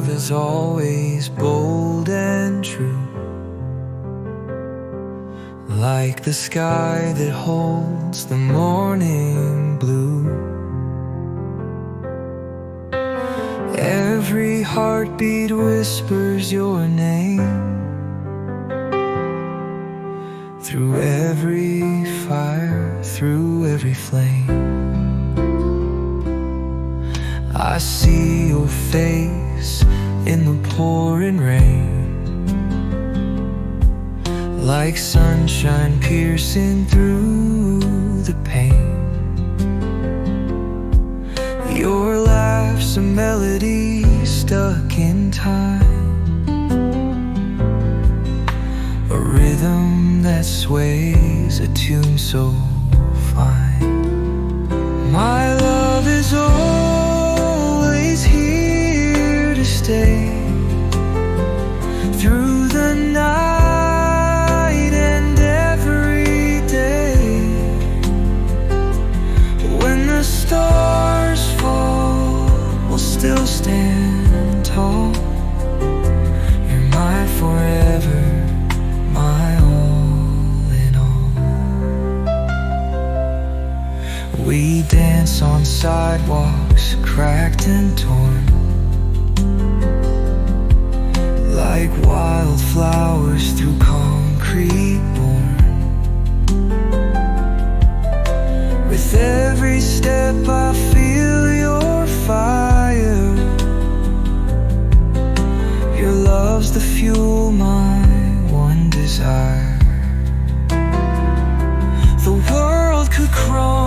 love is always bold and true, like the sky that holds the morning blue. Every heartbeat whispers your name, through every fire, through every flame. I see your face in the pouring rain, like sunshine piercing through the pain. Your laugh's a melody stuck in time, a rhythm that sways, a tune so fine. My love is always here to stay, through the night and every day. When the stars fall, we'll still stand tall. You're my forever, my all in all. We dance on sidewalks cracked and torn, like wildflowers through concrete born. With every step I feel your fire. Your love's the fuel, my one desire. The world could crumble